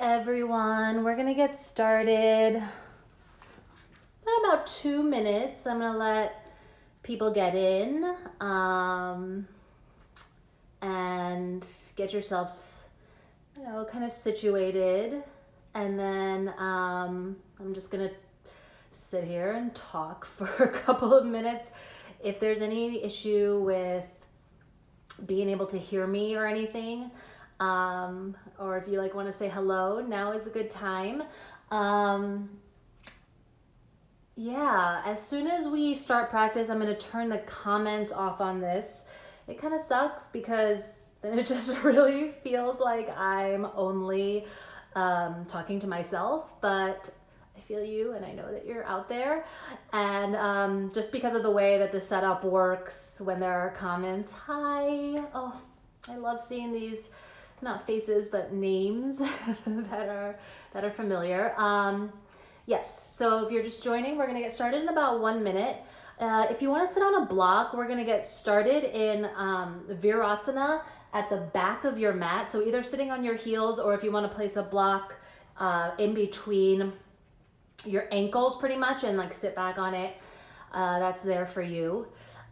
everyone. We're gonna get started in about 2 minutes. I'm gonna let people get in and get yourselves, kind of situated. And then I'm just gonna sit here and talk for a couple of minutes. If there's any issue with being able to hear me or anything, or if you want to say hello, now is a good time. Yeah, as soon as we start practice, I'm going to turn the comments off on this. It kind of sucks because then it just really feels like I'm only talking to myself, but I feel you and I know that you're out there. And just because of the way that the setup works, when there are comments, hi, oh, I love seeing these, not faces, but names that are familiar. Yes, so if you're just joining, we're gonna get started in about 1 minute. If you wanna sit on a block, we're gonna get started in Virasana at the back of your mat. So either sitting on your heels, or if you wanna place a block in between your ankles pretty much and sit back on it, that's there for you.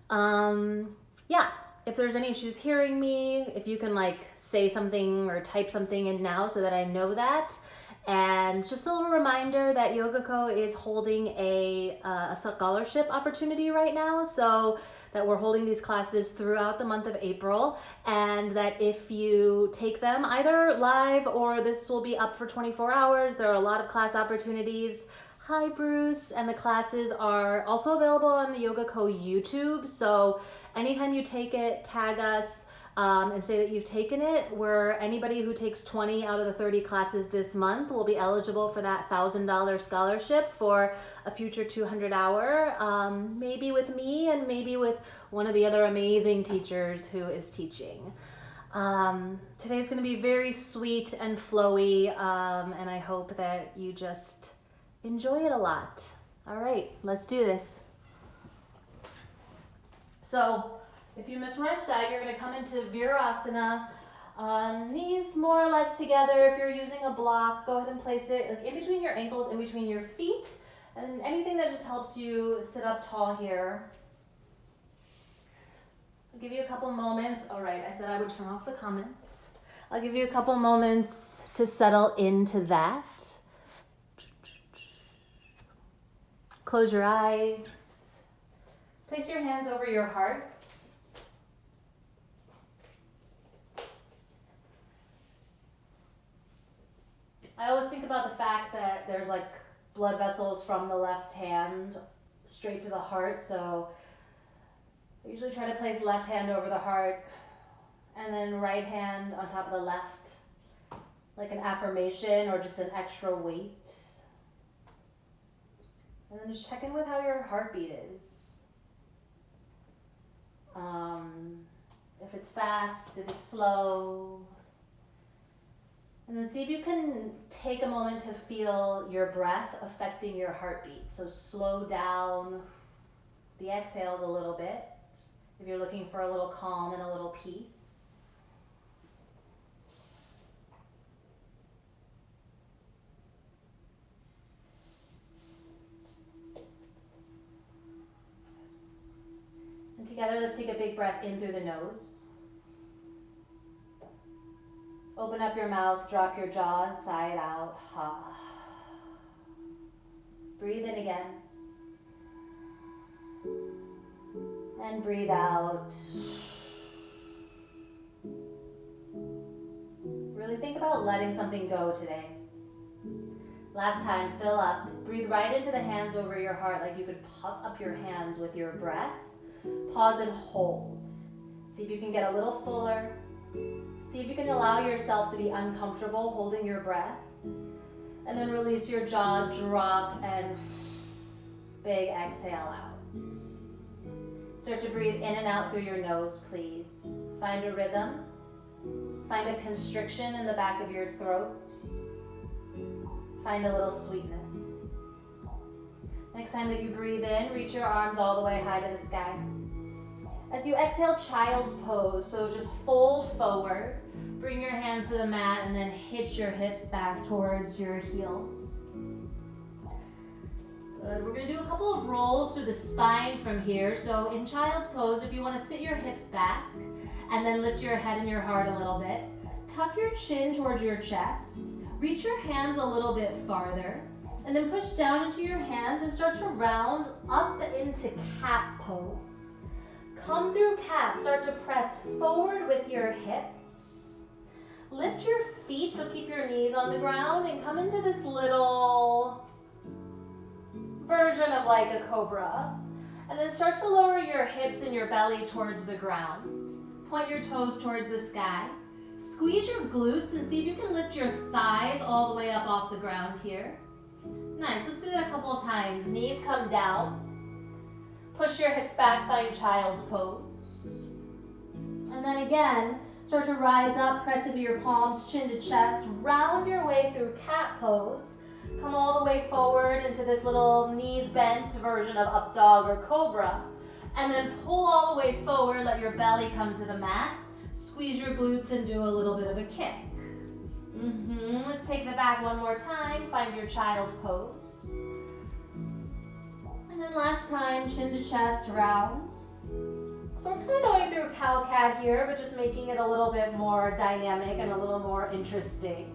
Yeah, if there's any issues hearing me, if you can say something or type something in now so that I know that. And just a little reminder that YogaKoh is holding a scholarship opportunity right now, so that we're holding these classes throughout the month of April, and that if you take them either live or this will be up for 24 hours, there are a lot of class opportunities. Hi, Bruce. And the classes are also available on the YogaKoh YouTube, so anytime you take it, tag us and say that you've taken it. Where anybody who takes 20 out of the 30 classes this month will be eligible for that $1,000 scholarship for a future 200-hour, maybe with me and maybe with one of the other amazing teachers who is teaching. Today's going to be very sweet and flowy, and I hope that you just enjoy it a lot. All right, let's do this. So, if you missed where I said, you're going to come into Virasana, knees more or less together. If you're using a block, go ahead and place it in between your ankles, in between your feet, and anything that just helps you sit up tall here. I'll give you a couple moments. All right, I said I would turn off the comments. I'll give you a couple moments to settle into that. Close your eyes. Place your hands over your heart. I always think about the fact that there's blood vessels from the left hand straight to the heart, so I usually try to place left hand over the heart and then right hand on top of the left, like an affirmation or just an extra weight. And then just check in with how your heartbeat is. If it's fast, if it's slow. And then see if you can take a moment to feel your breath affecting your heartbeat. So slow down the exhales a little bit if you're looking for a little calm and a little peace. And together, let's take a big breath in through the nose. Open up your mouth, drop your jaw side out. Breathe in again. And breathe out. Really think about letting something go today. Last time, fill up. Breathe right into the hands over your heart like you could puff up your hands with your breath. Pause and hold. See if you can get a little fuller. See if you can allow yourself to be uncomfortable holding your breath. And then release your jaw, drop, and big exhale out. Start to breathe in and out through your nose, please. Find a rhythm. Find a constriction in the back of your throat. Find a little sweetness. Next time that you breathe in, reach your arms all the way high to the sky. As you exhale, child's pose. So just fold forward, bring your hands to the mat, and then hitch your hips back towards your heels. Good. We're going to do a couple of rolls through the spine from here. So in child's pose, if you want to sit your hips back and then lift your head and your heart a little bit, tuck your chin towards your chest, reach your hands a little bit farther, and then push down into your hands and start to round up into cat pose. Come through cat, start to press forward with your hips. Lift your feet, so keep your knees on the ground, and come into this little version of like a cobra. And then start to lower your hips and your belly towards the ground. Point your toes towards the sky. Squeeze your glutes and see if you can lift your thighs all the way up off the ground here. Nice, let's do that a couple of times. Knees come down. Push your hips back, find child's pose. And then again, start to rise up, press into your palms, chin to chest, round your way through cat pose. Come all the way forward into this little knees bent version of up dog or cobra. And then pull all the way forward, let your belly come to the mat. Squeeze your glutes and do a little bit of a kick. Let's take the back one more time, find your child's pose. And then last time, chin to chest, round. So we're kind of going through cow-cat here, but just making it a little bit more dynamic and a little more interesting.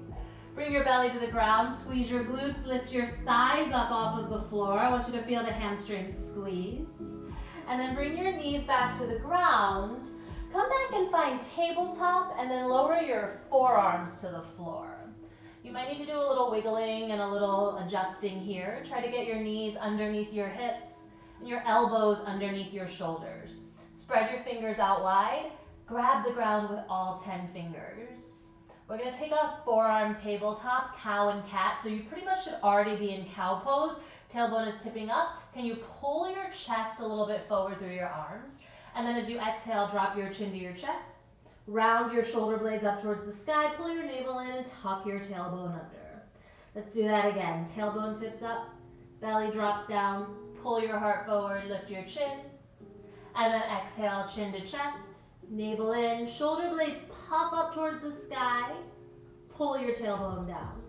Bring your belly to the ground, squeeze your glutes, lift your thighs up off of the floor. I want you to feel the hamstrings squeeze. And then bring your knees back to the ground. Come back and find tabletop and then lower your forearms to the floor. You might need to do a little wiggling and a little adjusting here. Try to get your knees underneath your hips and your elbows underneath your shoulders. Spread your fingers out wide. Grab the ground with all 10 fingers. We're going to take a forearm tabletop, cow and cat. So you pretty much should already be in cow pose. Tailbone is tipping up. Can you pull your chest a little bit forward through your arms? And then as you exhale, drop your chin to your chest. Round your shoulder blades up towards the sky. Pull your navel in and tuck your tailbone under. Let's do that again. Tailbone tips up, belly drops down. Pull your heart forward, lift your chin. And then exhale, chin to chest. Navel in, shoulder blades pop up towards the sky. Pull your tailbone down.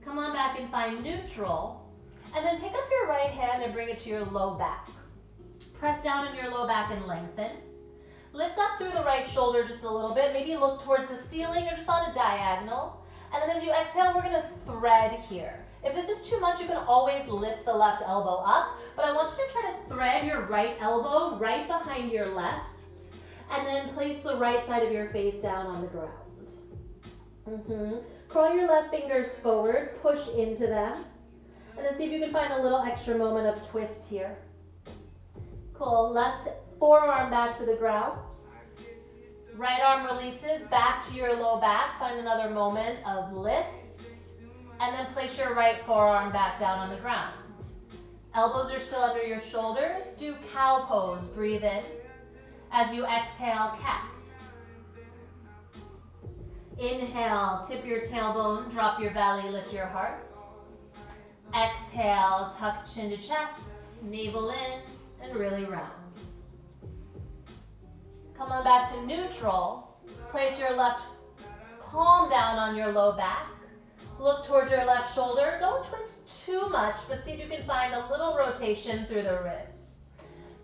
Come on back and find neutral. And then pick up your right hand and bring it to your low back. Press down in your low back and lengthen. Lift up through the right shoulder just a little bit. Maybe look towards the ceiling or just on a diagonal. And then as you exhale, we're going to thread here. If this is too much, you can always lift the left elbow up. But I want you to try to thread your right elbow right behind your left. And then place the right side of your face down on the ground. Curl your left fingers forward, push into them. And then see if you can find a little extra moment of twist here. Cool, left forearm back to the ground. Right arm releases back to your low back. Find another moment of lift. And then place your right forearm back down on the ground. Elbows are still under your shoulders. Do cow pose, breathe in. As you exhale, cat. Inhale, tip your tailbone, drop your belly, lift your heart. Exhale, tuck chin to chest, navel in, and really round. Come on back to neutral. Place your left palm down on your low back. Look towards your left shoulder. Don't twist too much, but see if you can find a little rotation through the ribs.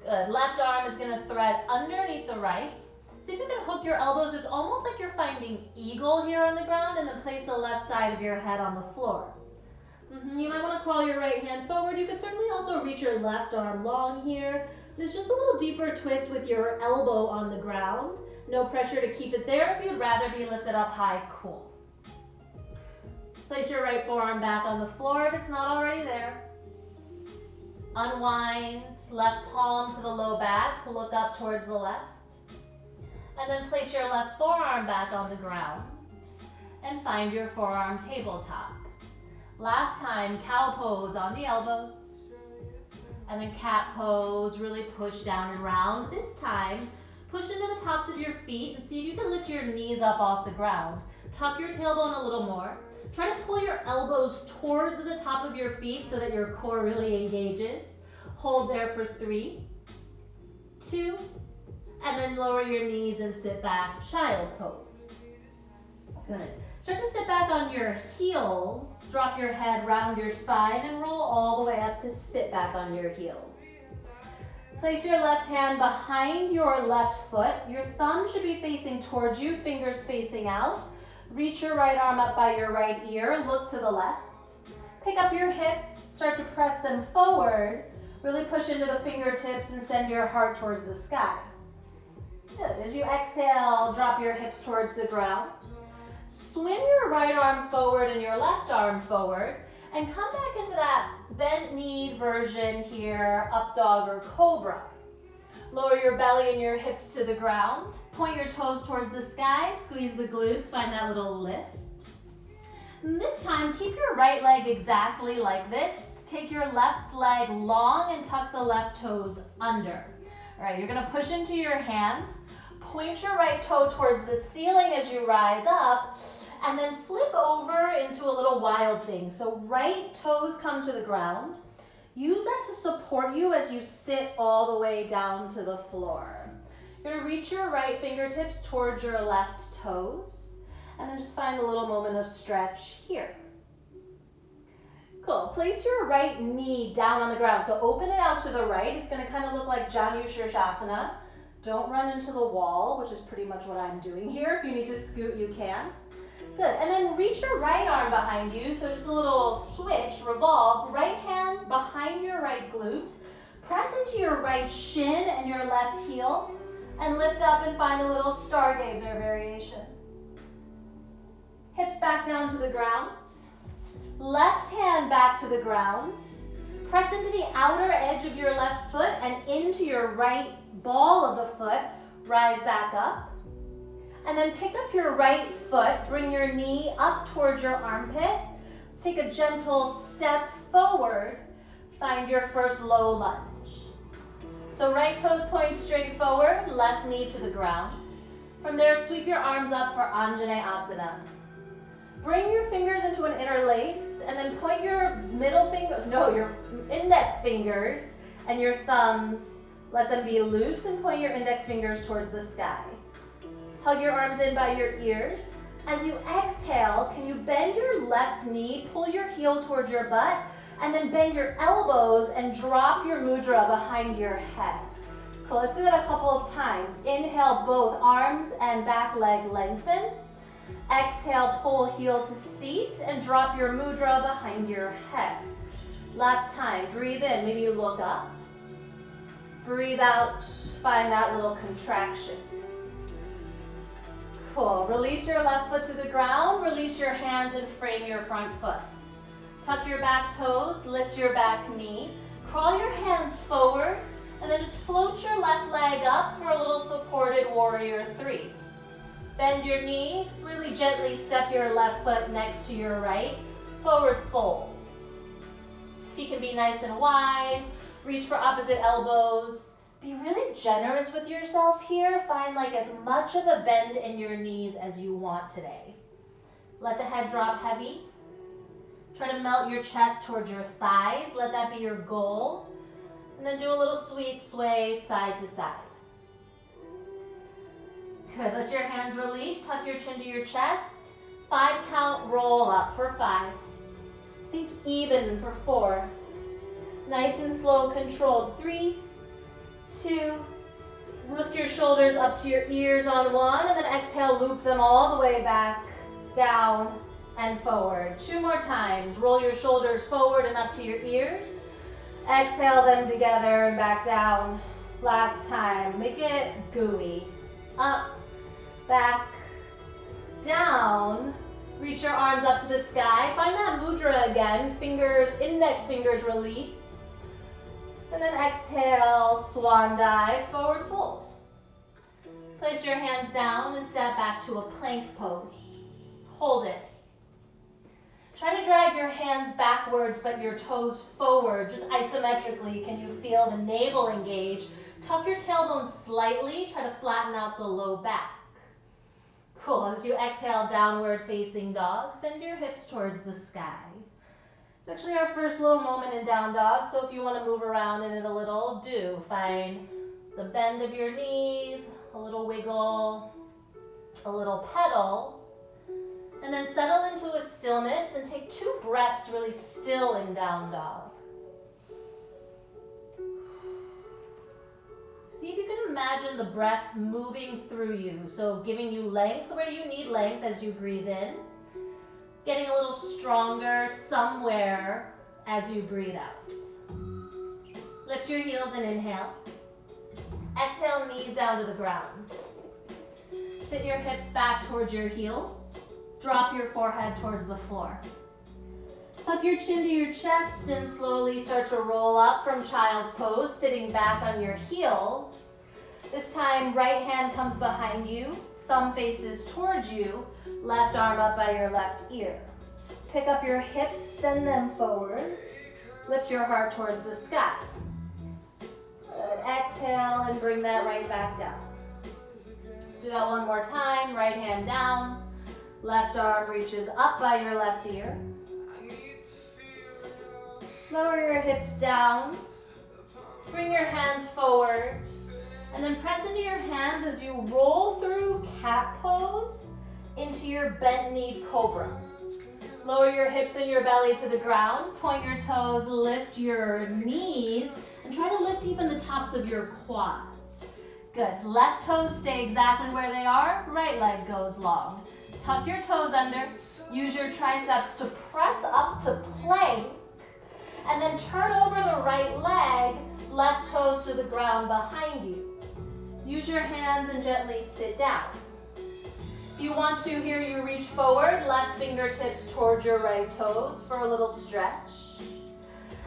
Good. Left arm is going to thread underneath the right. See if you can hook your elbows. It's almost like you're finding eagle here on the ground, and then place the left side of your head on the floor. You might want to crawl your right hand forward. You could certainly also reach your left arm long here. But it's just a little deeper twist with your elbow on the ground. No pressure to keep it there. If you'd rather be lifted up high, cool. Place your right forearm back on the floor if it's not already there. Unwind, left palm to the low back, look up towards the left. And then place your left forearm back on the ground and find your forearm tabletop. Last time, cow pose on the elbows. And then cat pose, really push down and round. This time, push into the tops of your feet and see if you can lift your knees up off the ground. Tuck your tailbone a little more. Try to pull your elbows towards the top of your feet so that your core really engages. Hold there for 3, 2, And then lower your knees and sit back, child pose. Good. Start to sit back on your heels. Drop your head, round your spine, and roll all the way up to sit back on your heels. Place your left hand behind your left foot. Your thumb should be facing towards you, fingers facing out. Reach your right arm up by your right ear. Look to the left. Pick up your hips. Start to press them forward. Really push into the fingertips and send your heart towards the sky. Good. As you exhale, drop your hips towards the ground. Swing your right arm forward and your left arm forward, and come back into that bent knee version here, up dog or cobra. Lower your belly and your hips to the ground. Point your toes towards the sky, squeeze the glutes, find that little lift. And this time, keep your right leg exactly like this. Take your left leg long and tuck the left toes under. All right, you're gonna push into your hands. Point your right toe towards the ceiling as you rise up, and then flip over into a little wild thing. So right toes come to the ground. Use that to support you as you sit all the way down to the floor. You're gonna reach your right fingertips towards your left toes, and then just find a little moment of stretch here. Cool. Place your right knee down on the ground. So open it out to the right. It's gonna kind of look like Janushirsasana. Don't run into the wall, which is pretty much what I'm doing here. If you need to scoot, you can. Good, and then reach your right arm behind you. So just a little switch, revolve. Right hand behind your right glute. Press into your right shin and your left heel. And lift up and find a little stargazer variation. Hips back down to the ground. Left hand back to the ground. Press into the outer edge of your left foot and into your right ball of the foot. Rise back up. And then pick up your right foot. Bring your knee up towards your armpit. Take a gentle step forward. Find your first low lunge. So right toes point straight forward, left knee to the ground. From there, sweep your arms up for Asana. Bring your fingers into an interlace and then point your your index fingers and your thumbs, let them be loose, and point your index fingers towards the sky. Hug your arms in by your ears. As you exhale, can you bend your left knee, pull your heel towards your butt, and then bend your elbows and drop your mudra behind your head. Cool, let's do that a couple of times. Inhale, both arms and back leg lengthen. Exhale, pull heel to seat and drop your mudra behind your head. Last time, breathe in, maybe you look up. Breathe out, find that little contraction. Cool, release your left foot to the ground, release your hands and frame your front foot. Tuck your back toes, lift your back knee, crawl your hands forward, and then just float your left leg up for a little supported warrior 3. Bend your knee, really gently step your left foot next to your right, forward fold. Feet can be nice and wide, reach for opposite elbows. Be really generous with yourself here. Find like as much of a bend in your knees as you want today. Let the head drop heavy. Try to melt your chest towards your thighs. Let that be your goal. And then do a little sweet sway side to side. Good, let your hands release. Tuck your chin to your chest. 5 count, roll up for 5. Think even for 4. Nice and slow, controlled. 3, 2, lift your shoulders up to your ears on 1, and then exhale, loop them all the way back, down, and forward. 2 more times. Roll your shoulders forward and up to your ears. Exhale them together and back down. Last time. Make it gooey. Up, back, down. Reach your arms up to the sky. Find that mudra again. Fingers, index fingers release. And then exhale, swan dive, forward fold. Place your hands down and step back to a plank pose. Hold it. Try to drag your hands backwards but your toes forward, just isometrically. Can you feel the navel engage? Tuck your tailbone slightly, try to flatten out the low back. Cool, as you exhale, downward facing dog, send your hips towards the sky. It's actually our first little moment in down dog, so if you want to move around in it a little, do. Find the bend of your knees, a little wiggle, a little pedal, and then settle into a stillness and take 2 breaths really still in down dog. See if you can imagine the breath moving through you, so giving you length where you need length as you breathe in, getting a little stronger somewhere as you breathe out. Lift your heels and inhale. Exhale, knees down to the ground. Sit your hips back towards your heels. Drop your forehead towards the floor. Tuck your chin to your chest and slowly start to roll up from child's pose, sitting back on your heels. This time, right hand comes behind you, thumb faces towards you, left arm up by your left ear. Pick up your hips, send them forward. Lift your heart towards the sky. Good. Exhale and bring that right back down. Let's do that one more time. Right hand down. Left arm reaches up by your left ear. Lower your hips down. Bring your hands forward. And then press into your hands as you roll through cat pose into your bent knee cobra. Lower your hips and your belly to the ground. Point your toes, lift your knees, and try to lift even the tops of your quads. Good. Left toes stay exactly where they are. Right leg goes long. Tuck your toes under. Use your triceps to press up to plank. And then turn over the right leg, left toes to the ground behind you. Use your hands and gently sit down. If you want to here, you reach forward, left fingertips towards your right toes for a little stretch.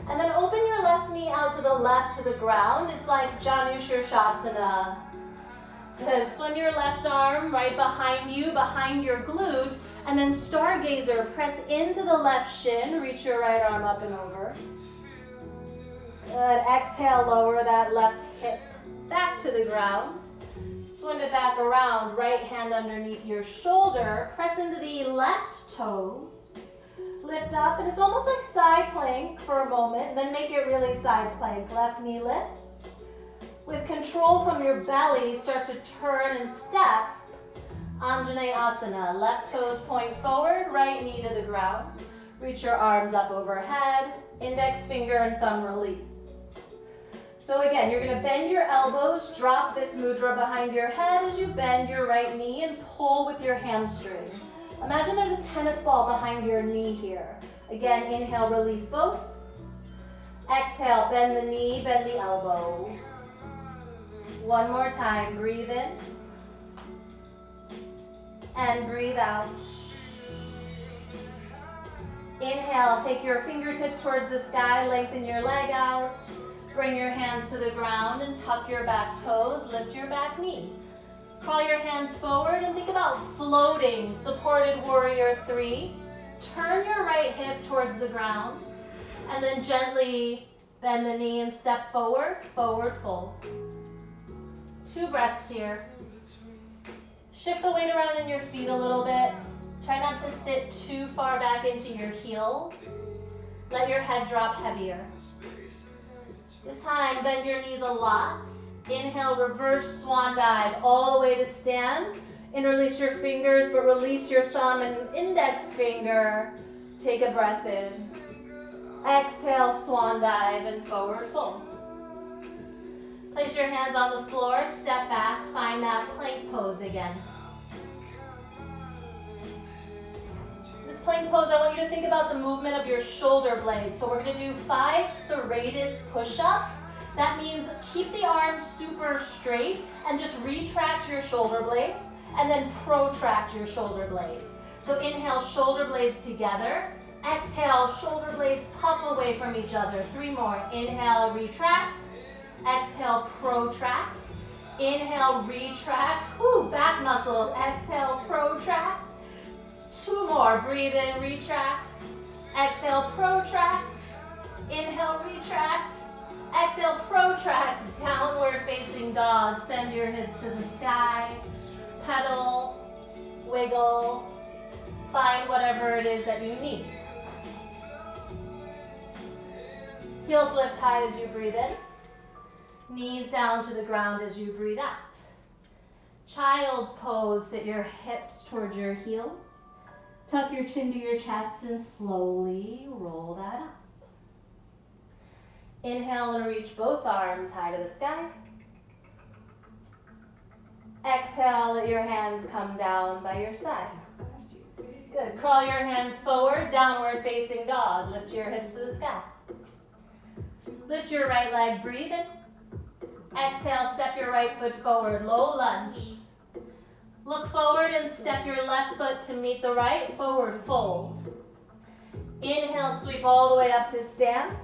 And then open your left knee out to the left to the ground. It's like Virasana. Good. Swing your left arm right behind you, behind your glute, and then stargazer, press into the left shin, reach your right arm up and over. Good. Exhale, lower that left hip back to the ground. Swim it back around, right hand underneath your shoulder, press into the left toes, lift up, and it's almost like side plank for a moment, and then make it really side plank. Left knee lifts. With control from your belly, start to turn and step. Asana. Left toes point forward, right knee to the ground. Reach your arms up overhead, index finger and thumb release. So again, you're gonna bend your elbows, drop this mudra behind your head as you bend your right knee and pull with your hamstring. Imagine there's a tennis ball behind your knee here. Again, inhale, release both. Exhale, bend the knee, bend the elbow. One more time, breathe in. And breathe out. Inhale, take your fingertips towards the sky, lengthen your leg out. Bring your hands to the ground and tuck your back toes, lift your back knee. Crawl your hands forward and think about floating, supported warrior 3. Turn your right hip towards the ground and then gently bend the knee and step forward, forward fold. 2 breaths here. Shift the weight around in your feet a little bit. Try not to sit too far back into your heels. Let your head drop heavier. This time, bend your knees a lot. Inhale, reverse swan dive all the way to stand. Interlace your fingers, but release your thumb and index finger. Take a breath in. Exhale, swan dive and forward fold. Place your hands on the floor, step back, find that plank pose again. This plank pose, I want you to think about the movement of your shoulder blades. So we're gonna do 5 Serratus Push-Ups. That means keep the arms super straight and just retract your shoulder blades and then protract your shoulder blades. So inhale, shoulder blades together. Exhale, shoulder blades puff away from each other. 3 more. Inhale, retract. Exhale, protract. Inhale, retract. Whoo, back muscles. Exhale, protract. 2 more. Breathe in, retract. Exhale, protract. Inhale, retract. Exhale, protract. Downward facing dog. Send your hips to the sky. Pedal, wiggle. Find whatever it is that you need. Heels lift high as you breathe in. Knees down to the ground as you breathe out. Child's pose, sit your hips towards your heels. Tuck your chin to your chest and slowly roll that up. Inhale and reach both arms high to the sky. Exhale, let your hands come down by your sides. Good. Crawl your hands forward, downward facing dog. Lift your hips to the sky. Lift your right leg, breathe in. Exhale, step your right foot forward, low lunge. Look forward and step your left foot to meet the right, forward fold. Inhale, sweep all the way up to stand.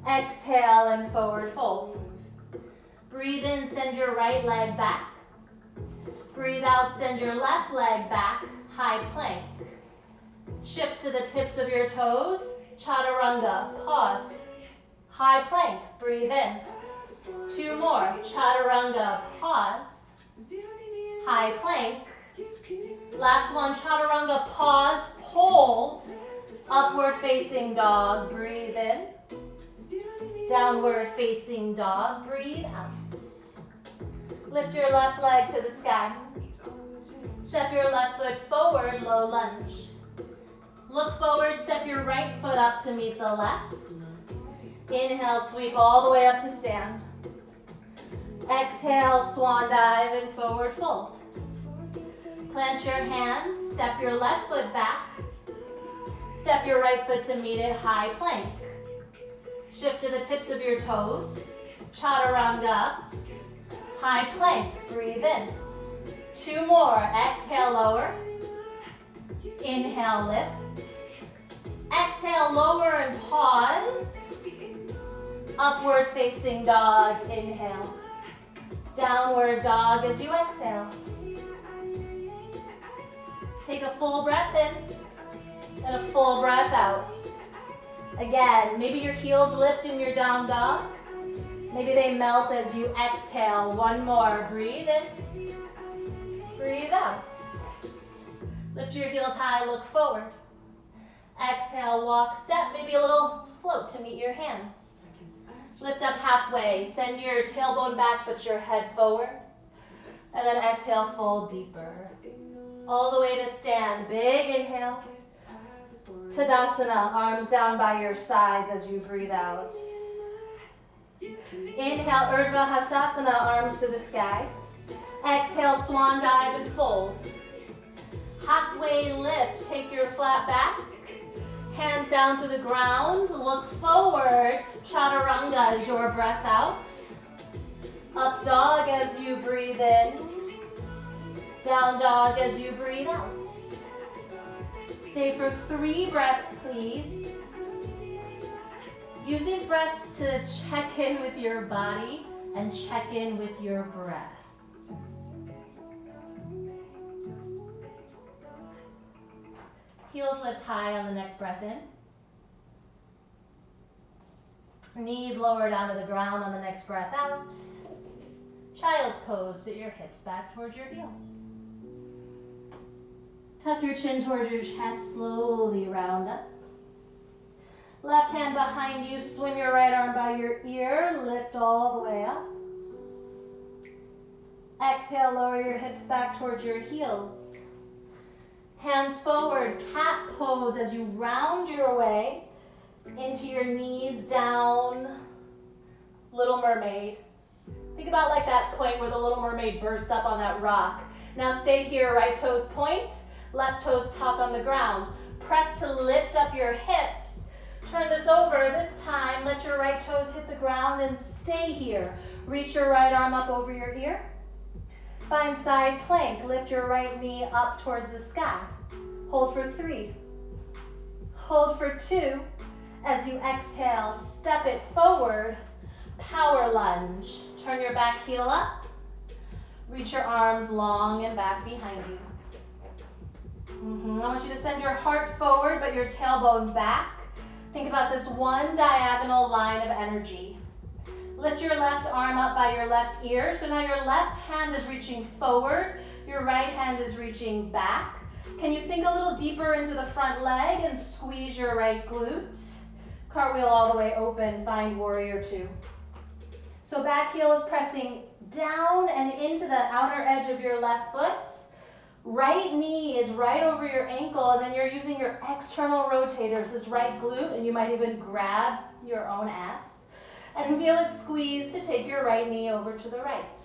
Exhale and forward fold. Breathe in, send your right leg back. Breathe out, send your left leg back, high plank. Shift to the tips of your toes, chaturanga, pause. High plank, breathe in. 2 more, chaturanga, pause. High plank. Last one, chaturanga, pause, hold. Upward facing dog, breathe in. Downward facing dog, breathe out. Lift your left leg to the sky. Step your left foot forward, low lunge. Look forward, step your right foot up to meet the left. Inhale, sweep all the way up to stand. Exhale, swan dive and forward fold. Plant your hands, step your left foot back. Step your right foot to meet it, high plank. Shift to the tips of your toes, chaturanga, high plank, breathe in. 2 more, exhale, lower. Inhale, lift. Exhale, lower and pause. Upward facing dog, inhale. Downward dog as you exhale. Take a full breath in and a full breath out. Again, maybe your heels lift in your down dog. Maybe they melt as you exhale. 1 more, breathe in, breathe out. Lift your heels high, look forward. Exhale, walk, step, maybe a little float to meet your hands. Lift up halfway, send your tailbone back, but your head forward. And then exhale, fold deeper. All the way to stand, big inhale. Tadasana, arms down by your sides as you breathe out. Inhale, Urdhva Hasasana, arms to the sky. Exhale, swan dive and fold. Halfway lift, take your flat back. Hands down to the ground, look forward. Chaturanga is your breath out. Up dog as you breathe in. Down dog as you breathe out. Stay for 3 breaths, please. Use these breaths to check in with your body and check in with your breath. Heels lift high on the next breath in. Knees lower down to the ground on the next breath out. Child's pose, sit your hips back towards your heels. Tuck your chin towards your chest, slowly round up. Left hand behind you, swim your right arm by your ear, lift all the way up. Exhale, lower your hips back towards your heels. Hands forward, cat pose as you round your way into your knees down, Little Mermaid. Think about like that point where the Little Mermaid burst up on that rock. Now stay here, right toes point, left toes tuck on the ground. Press to lift up your hips. Turn this over, this time let your right toes hit the ground and stay here. Reach your right arm up over your ear. Find side plank, lift your right knee up towards the sky. Hold for 3. Hold for 2. As you exhale, step it forward, power lunge. Turn your back heel up. Reach your arms long and back behind you. I want you to send your heart forward, but your tailbone back. Think about this one diagonal line of energy. Lift your left arm up by your left ear. So now your left hand is reaching forward. Your right hand is reaching back. Can you sink a little deeper into the front leg and squeeze your right glute? Cartwheel all the way open, find warrior 2. So back heel is pressing down and into the outer edge of your left foot. Right knee is right over your ankle, and then you're using your external rotators, this right glute, and you might even grab your own ass and feel it squeeze to take your right knee over to the right.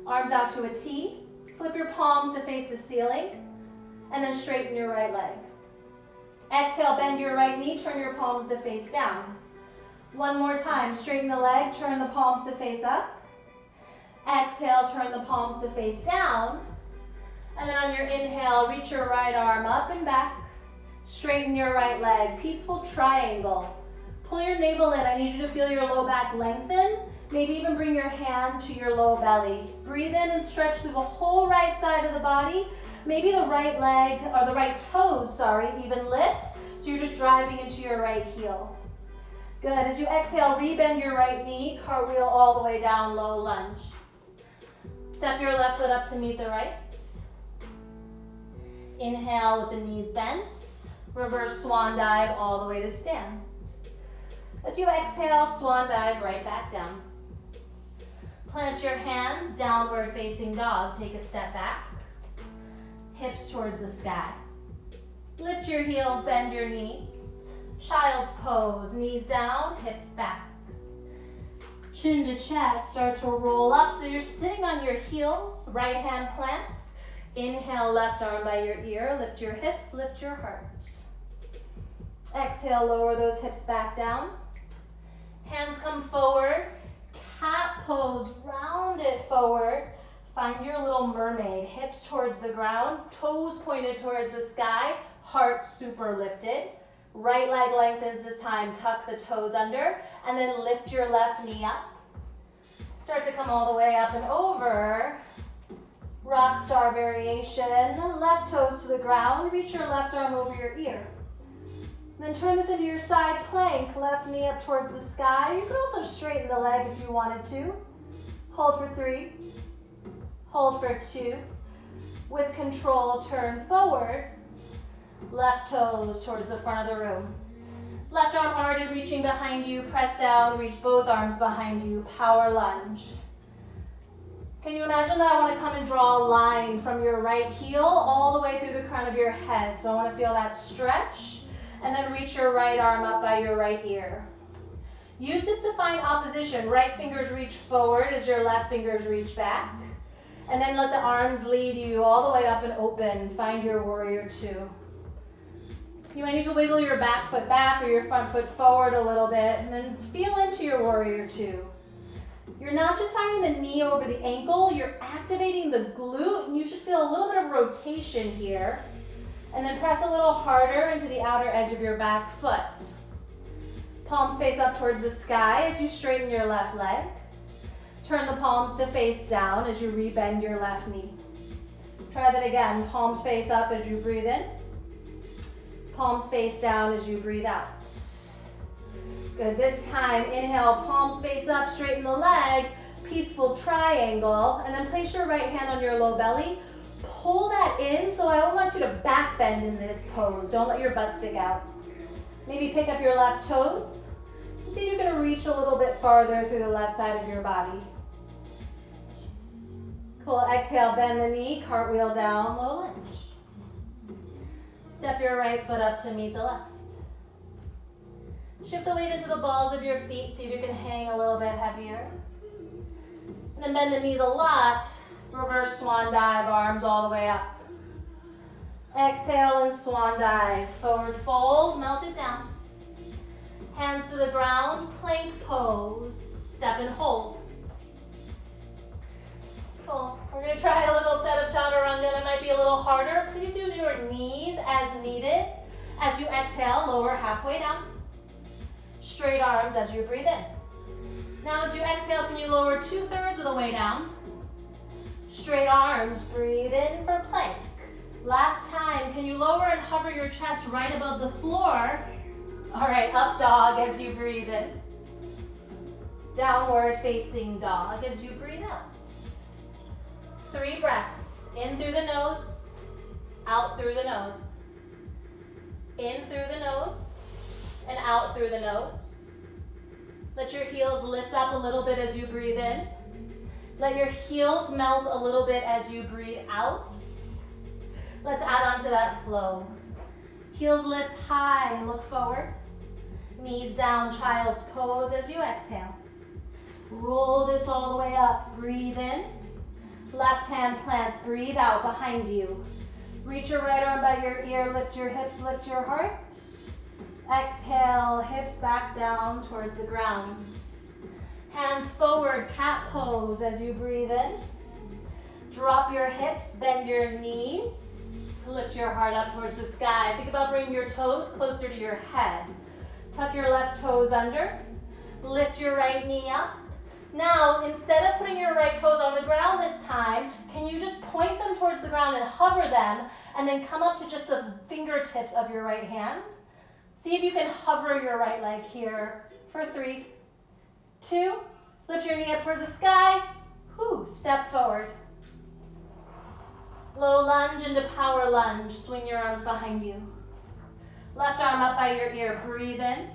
Arms out to a T. Flip your palms to face the ceiling, and then straighten your right leg. Exhale, bend your right knee, turn your palms to face down. One more time, straighten the leg, turn the palms to face up. Exhale, turn the palms to face down. And then on your inhale, reach your right arm up and back. Straighten your right leg, peaceful triangle. Pull your navel in. I need you to feel your low back lengthen. Maybe even bring your hand to your low belly. Breathe in and stretch through the whole right side of the body. Maybe the right leg, or the right toes, even lift. So you're just driving into your right heel. Good. As you exhale, rebend your right knee, cartwheel all the way down, low lunge. Step your left foot up to meet the right. Inhale with the knees bent. Reverse swan dive all the way to stand. As you exhale, swan dive right back down. Plant your hands, downward facing dog. Take a step back. Hips towards the sky. Lift your heels, bend your knees. Child's pose, knees down, hips back. Chin to chest, start to roll up. So you're sitting on your heels, right hand plants. Inhale, left arm by your ear. Lift your hips, lift your heart. Exhale, lower those hips back down. Hands come forward. Cat pose, round it forward. Find your little mermaid. Hips towards the ground, toes pointed towards the sky, heart super lifted. Right leg lengthens this time, tuck the toes under, and then lift your left knee up. Start to come all the way up and over. Rock star variation, left toes to the ground, reach your left arm over your ear. Then turn this into your side plank, left knee up towards the sky. You could also straighten the leg if you wanted to. Hold for 3, hold for 2. With control, turn forward. Left toes towards the front of the room. Left arm already reaching behind you, press down, reach both arms behind you, power lunge. Can you imagine that I want to come and draw a line from your right heel all the way through the crown of your head. So I want to feel that stretch, and then reach your right arm up by your right ear. Use this to find opposition. Right fingers reach forward as your left fingers reach back. And then let the arms lead you all the way up and open. Find your warrior 2. You might need to wiggle your back foot back or your front foot forward a little bit, and then feel into your warrior 2. You're not just finding the knee over the ankle, you're activating the glute, and you should feel a little bit of rotation here. And then press a little harder into the outer edge of your back foot. Palms face up towards the sky as you straighten your left leg. Turn the palms to face down as you rebend your left knee. Try that again. Palms face up as you breathe in. Palms face down as you breathe out. Good. This time, inhale, palms face up, straighten the leg, peaceful triangle, and then place your right hand on your low belly. Pull that in, so I don't want you to back bend in this pose. Don't let your butt stick out. Maybe pick up your left toes. And see if you're going to reach a little bit farther through the left side of your body. Cool. Exhale, bend the knee, cartwheel down, low lunge. Step your right foot up to meet the left. Shift the weight into the balls of your feet, see if you can hang a little bit heavier. And then bend the knees a lot. Reverse swan dive, arms all the way up. Exhale and swan dive. Forward fold, melt it down. Hands to the ground, plank pose. Step and hold. Cool. We're going to try a little set of chaturanga that might be a little harder. Please use your knees as needed. As you exhale, lower halfway down. Straight arms as you breathe in. Now as you exhale, can you lower 2/3 of the way down? Straight arms, breathe in for plank. Last time, can you lower and hover your chest right above the floor? All right, up dog as you breathe in. Downward facing dog as you breathe out. 3 breaths, in through the nose, out through the nose. In through the nose, and out through the nose. Let your heels lift up a little bit as you breathe in. Let your heels melt a little bit as you breathe out. Let's add on to that flow. Heels lift high, look forward. Knees down, child's pose as you exhale. Roll this all the way up, breathe in. Left hand plants, breathe out behind you. Reach your right arm by your ear, lift your hips, lift your heart. Exhale, hips back down towards the ground. Hands forward, cat pose as you breathe in. Drop your hips, bend your knees. Lift your heart up towards the sky. Think about bringing your toes closer to your head. Tuck your left toes under. Lift your right knee up. Now, instead of putting your right toes on the ground this time, can you just point them towards the ground and hover them, and then come up to just the fingertips of your right hand? See if you can hover your right leg here for 3, 2, lift your knee up towards the sky, step forward. Low lunge into power lunge, swing your arms behind you. Left arm up by your ear, breathe in.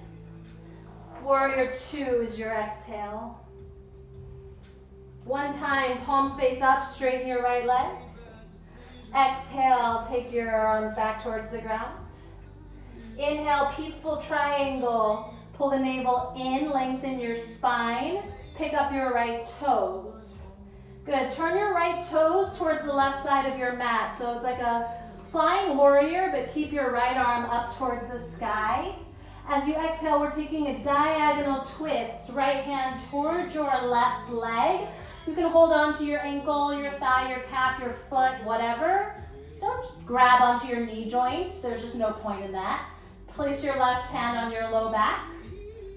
Warrior 2 is your exhale. One time, palms face up, straighten your right leg. Exhale, take your arms back towards the ground. Inhale, peaceful triangle. Pull the navel in, lengthen your spine. Pick up your right toes. Good, turn your right toes towards the left side of your mat. So it's like a flying warrior, but keep your right arm up towards the sky. As you exhale, we're taking a diagonal twist. Right hand towards your left leg. You can hold on to your ankle, your thigh, your calf, your foot, whatever. Don't grab onto your knee joint. There's just no point in that. Place your left hand on your low back.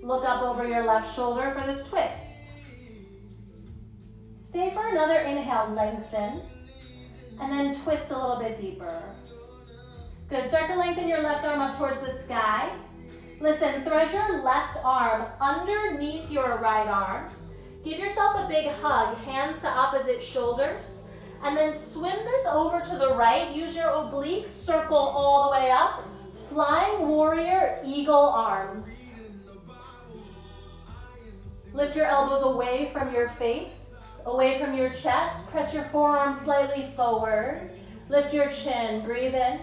Look up over your left shoulder for this twist. Stay for another inhale, lengthen, and then twist a little bit deeper. Good, start to lengthen your left arm up towards the sky. Listen, thread your left arm underneath your right arm. Give yourself a big hug, hands to opposite shoulders, and then swim this over to the right. Use your obliques, circle all the way up. Flying warrior, eagle arms. Lift your elbows away from your face, away from your chest. Press your forearms slightly forward. Lift your chin, breathe in.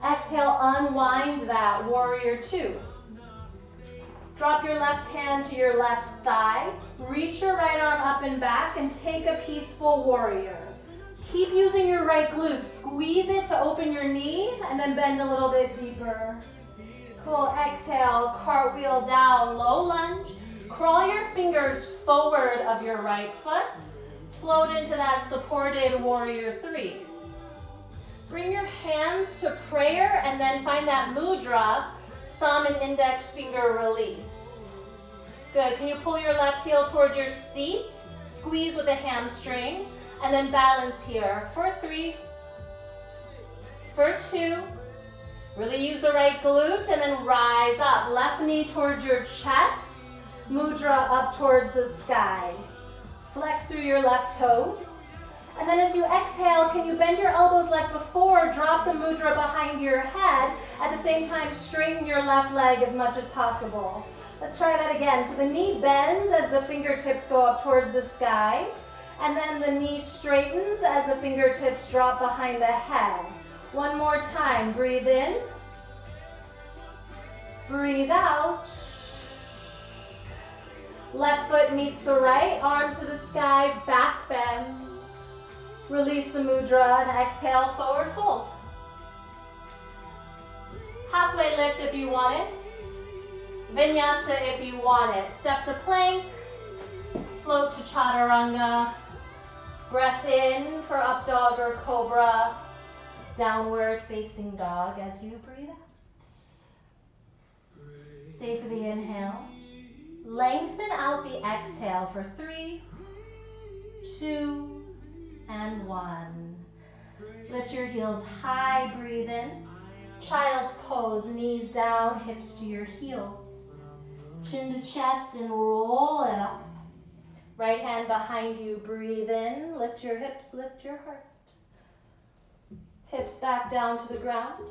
Exhale, unwind that, warrior 2. Drop your left hand to your left thigh. Reach your right arm up and back and take a peaceful warrior. Keep using your right glute. Squeeze it to open your knee and then bend a little bit deeper. Cool, exhale, cartwheel down, low lunge. Crawl your fingers forward of your right foot. Float into that supported warrior 3. Bring your hands to prayer and then find that mudra, thumb and index finger release. Good, can you pull your left heel towards your seat? Squeeze with a hamstring and then balance here for 3, for 2. Really use the right glute and then rise up. Left knee towards your chest, mudra up towards the sky. Flex through your left toes. And then as you exhale, can you bend your elbows like before, drop the mudra behind your head, at the same time straighten your left leg as much as possible. Let's try that again. So the knee bends as the fingertips go up towards the sky, and then the knee straightens as the fingertips drop behind the head. One more time, breathe in, breathe out. Left foot meets the right, arms to the sky, back bend. Release the mudra and exhale, forward fold. Halfway lift if you want it. Vinyasa if you want it. Step to plank, float to chaturanga. Breath in for up dog or cobra. Downward facing dog as you breathe out. Stay for the inhale. Lengthen out the exhale for 3, 2, and 1. Lift your heels high, breathe in. Child's pose, knees down, hips to your heels. Chin to chest and roll it up. Right hand behind you, breathe in. Lift your hips, lift your heart. Hips back down to the ground.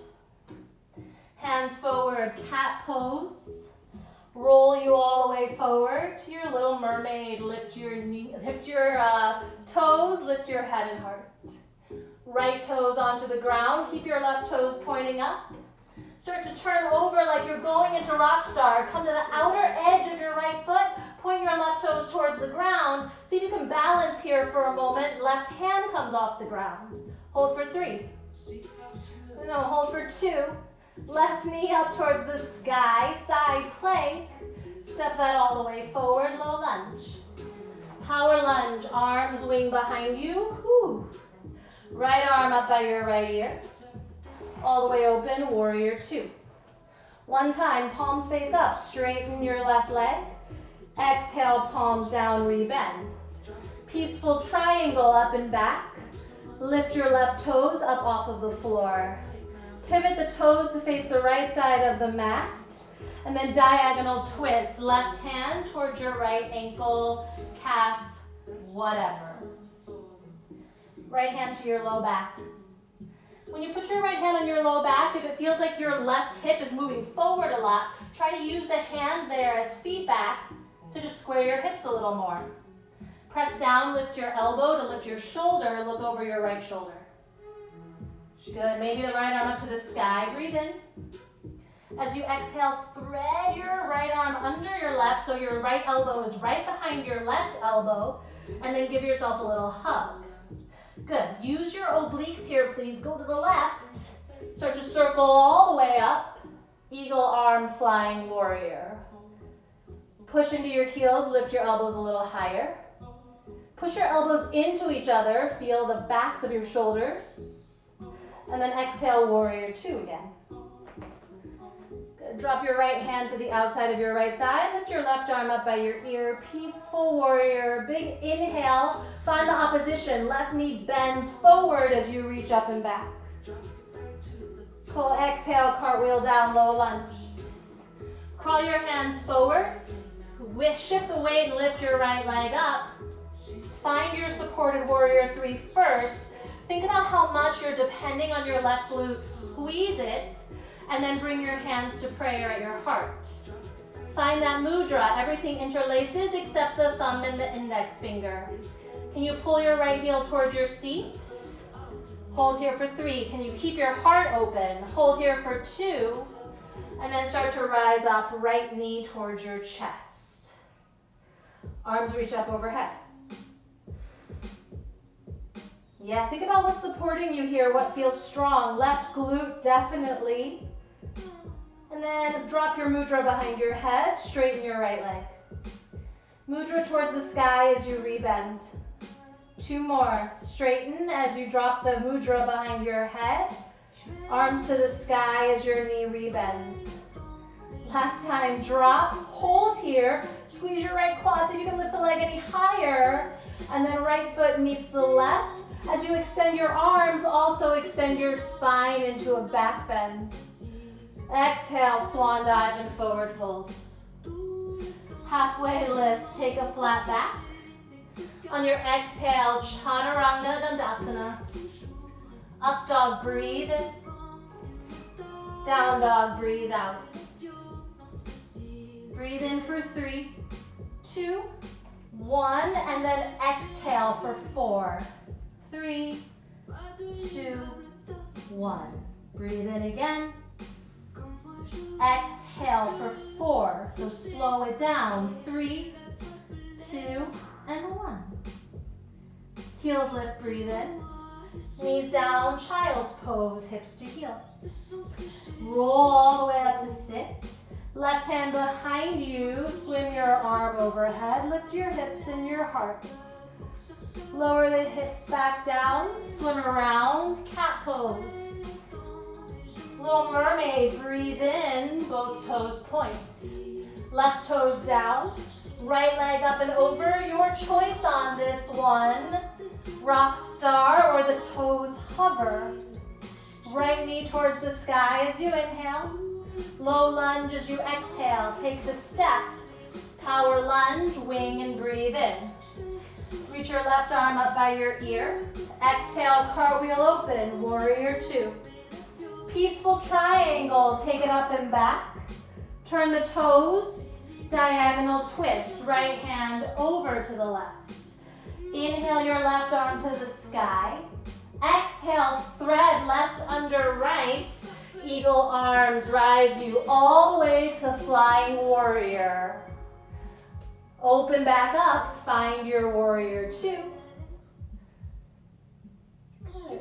Hands forward, cat pose. Roll you all the way forward to your little mermaid. Lift your toes, lift your head and heart. Right toes onto the ground. Keep your left toes pointing up. Start to turn over like you're going into rock star. Come to the outer edge of your right foot. Point your left toes towards the ground. See if you can balance here for a moment. Left hand comes off the ground. Hold for 3. No, hold for 2. Left knee up towards the sky. Side plank. Step that all the way forward. Low lunge. Power lunge. Arms wing behind you. Whew. Right arm up by your right ear. All the way open. Warrior 2. One time. Palms face up. Straighten your left leg. Exhale, palms down, rebend. Peaceful triangle up and back. Lift your left toes up off of the floor. Pivot the toes to face the right side of the mat. And then diagonal twist. Left hand towards your right ankle, calf, whatever. Right hand to your low back. When you put your right hand on your low back, if it feels like your left hip is moving forward a lot, try to use the hand there as feedback to just square your hips a little more. Press down, lift your elbow to lift your shoulder, look over your right shoulder. Good, maybe the right arm up to the sky, breathe in. As you exhale, thread your right arm under your left so your right elbow is right behind your left elbow, and then give yourself a little hug. Good, use your obliques here, please. Go to the left, start to circle all the way up. Eagle arm, flying warrior. Push into your heels, lift your elbows a little higher. Push your elbows into each other, feel the backs of your shoulders. And then exhale, warrior 2 again. Good. Drop your right hand to the outside of your right thigh, lift your left arm up by your ear, peaceful warrior. Big inhale, find the opposition. Left knee bends forward as you reach up and back. Cool, exhale, cartwheel down, low lunge. Crawl your hands forward. Shift the weight and lift your right leg up. Find your supported warrior 3 first. Think about how much you're depending on your left glute. Squeeze it, and then bring your hands to prayer at your heart. Find that mudra. Everything interlaces except the thumb and the index finger. Can you pull your right heel towards your seat? Hold here for 3. Can you keep your heart open? Hold here for 2. And then start to rise up, right knee towards your chest. Arms reach up overhead. Yeah, think about what's supporting you here, what feels strong. Left glute, definitely. And then drop your mudra behind your head, straighten your right leg. Mudra towards the sky as you rebend. 2 more. Straighten as you drop the mudra behind your head. Arms to the sky as your knee rebends. Last time, drop, hold here, squeeze your right quad so you can lift the leg any higher, and then right foot meets the left. As you extend your arms, also extend your spine into a back bend. Exhale, swan dive and forward fold. Halfway lift, take a flat back. On your exhale, Chaturanga Dandasana. Up dog, breathe in. Down dog, breathe out. Breathe in for 3, 2, 1, and then exhale for 4, 3, 2, 1. Breathe in again. Exhale for 4. So slow it down. 3, 2, and 1. Heels lift, breathe in. Knees down, child's pose, hips to heels. Roll all the way up to sit. Left hand behind you, swim your arm overhead, lift your hips and your heart. Lower the hips back down, swim around, cat pose. Little mermaid, breathe in, both toes point. Left toes down, right leg up and over, your choice on this one. Rock star or the toes hover. Right knee towards the sky as you inhale. Low lunge as you exhale. Take the step. Power lunge, wing and breathe in. Reach your left arm up by your ear. Exhale, cartwheel open, warrior 2. Peaceful triangle, take it up and back. Turn the toes. Diagonal twist, right hand over to the left. Inhale your left arm to the sky. Exhale, thread left under right. Eagle arms rise you all the way to flying warrior. Open back up, find your warrior two. Good.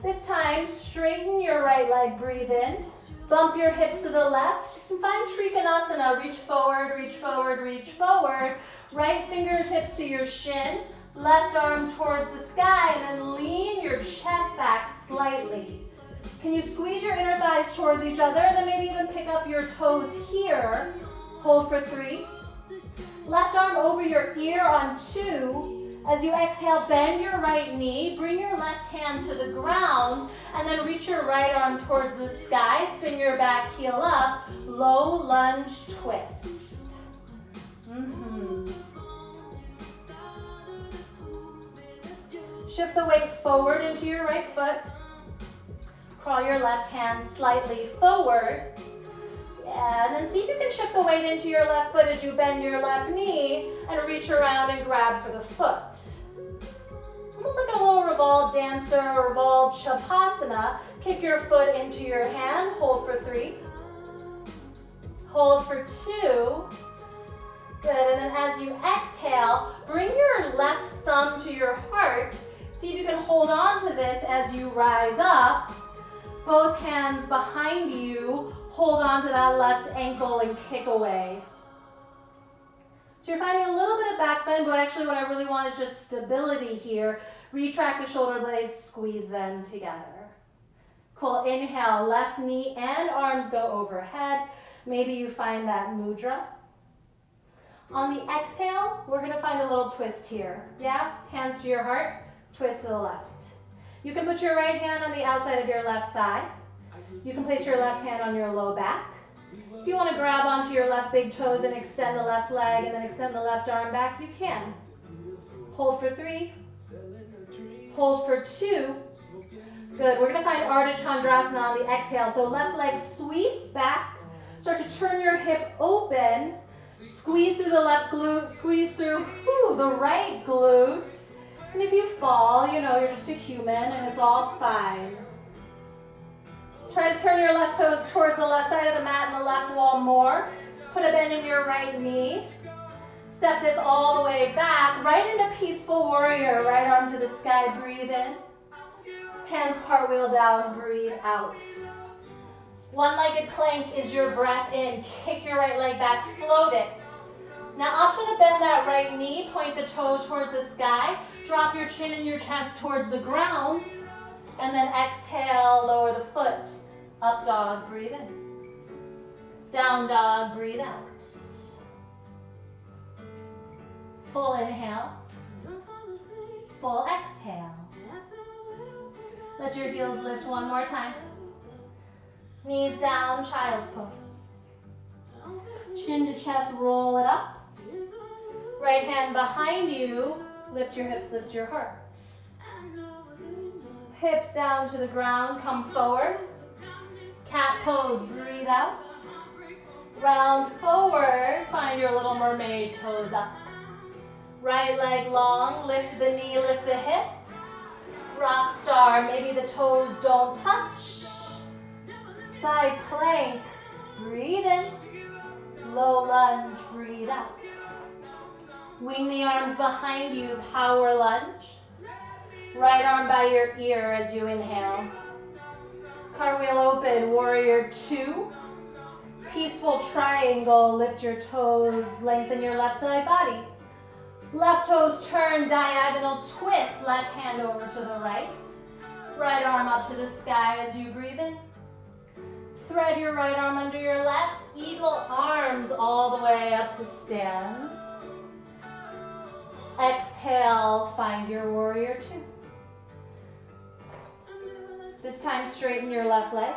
This time, straighten your right leg, breathe in. Bump your hips to the left. And find Trikonasana, reach forward, reach forward, reach forward. Right fingertips to your shin. Left arm towards the sky, and then lean your chest back slightly. Can you squeeze your inner thighs towards each other, and then maybe even pick up your toes here. Hold for 3. Left arm over your ear on 2. As you exhale, bend your right knee, bring your left hand to the ground, and then reach your right arm towards the sky. Spin your back heel up, low lunge twist. Shift the weight forward into your right foot. Crawl your left hand slightly forward. Yeah, and then see if you can shift the weight into your left foot as you bend your left knee and reach around and grab for the foot. Almost like a little revolved dancer or revolved Shavasana. Kick your foot into your hand, hold for 3. Hold for 2. Good, and then as you exhale, bring your left thumb to your heart. See if you can hold on to this as you rise up. Both hands behind you. Hold on to that left ankle and kick away. So you're finding a little bit of back bend, but actually what I really want is just stability here. Retract the shoulder blades, squeeze them together. Cool, inhale, left knee and arms go overhead. Maybe you find that mudra. On the exhale, we're gonna find a little twist here. Yeah, hands to your heart, twist to the left. You can put your right hand on the outside of your left thigh. You can place your left hand on your low back. If you want to grab onto your left big toes and extend the left leg and then extend the left arm back, you can. Hold for 3. Hold for 2. Good. We're going to find Ardha Chandrasana on the exhale. So left leg sweeps back. Start to turn your hip open. Squeeze through the left glute. Squeeze through the right glute. And if you fall, you know you're just a human and it's all fine. Try to turn your left toes towards the left side of the mat and the left wall more. Put a bend in your right knee. Step this all the way back, right into peaceful warrior. Right arm to the sky, breathe in. Hands cartwheel down, breathe out. One-legged plank is your breath in. Kick your right leg back, float it. Now option to bend that right knee, point the toes towards the sky. Drop your chin and your chest towards the ground. And then exhale, lower the foot. Up dog, breathe in. Down dog, breathe out. Full inhale. Full exhale. Let your heels lift one more time. Knees down, child's pose. Chin to chest, roll it up. Right hand behind you. Lift your hips, lift your heart. Hips down to the ground, come forward. Cat pose, breathe out. Round forward, find your little mermaid, toes up. Right leg long, lift the knee, lift the hips. Rock star, maybe the toes don't touch. Side plank, breathe in. Low lunge, breathe out. Wing the arms behind you, power lunge. Right arm by your ear as you inhale. Cartwheel open, warrior 2. Peaceful triangle, lift your toes, lengthen your left side body. Left toes turn, diagonal twist, left hand over to the right. Right arm up to the sky as you breathe in. Thread your right arm under your left, eagle arms all the way up to stand. Exhale, find your warrior 2. This time, straighten your left leg.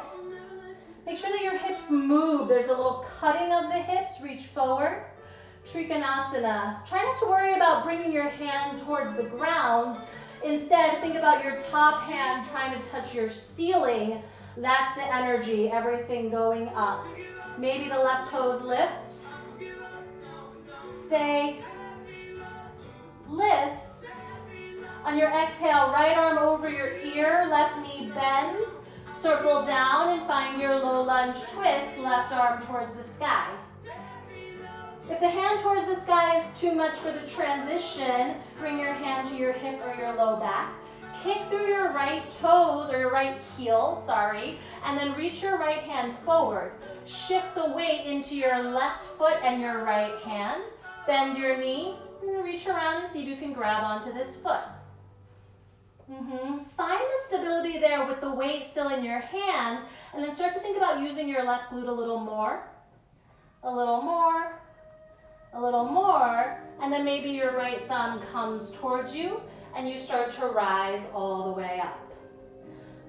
Make sure that your hips move. There's a little cutting of the hips. Reach forward. Trikonasana. Try not to worry about bringing your hand towards the ground. Instead, think about your top hand trying to touch your ceiling. That's the energy, everything going up. Maybe the left toes lift. Stay. Lift. On your exhale, right arm over your ear, left knee bends. Circle down and find your low lunge twist, left arm towards the sky. If the hand towards the sky is too much for the transition, bring your hand to your hip or your low back. Kick through your right toes, or your right heel, sorry, and then reach your right hand forward. Shift the weight into your left foot and your right hand. Bend your knee, and reach around and see if you can grab onto this foot. Find the stability there with the weight still in your hand, and then start to think about using your left glute a little more, a little more, a little more, and then maybe your right thumb comes towards you, and you start to rise all the way up.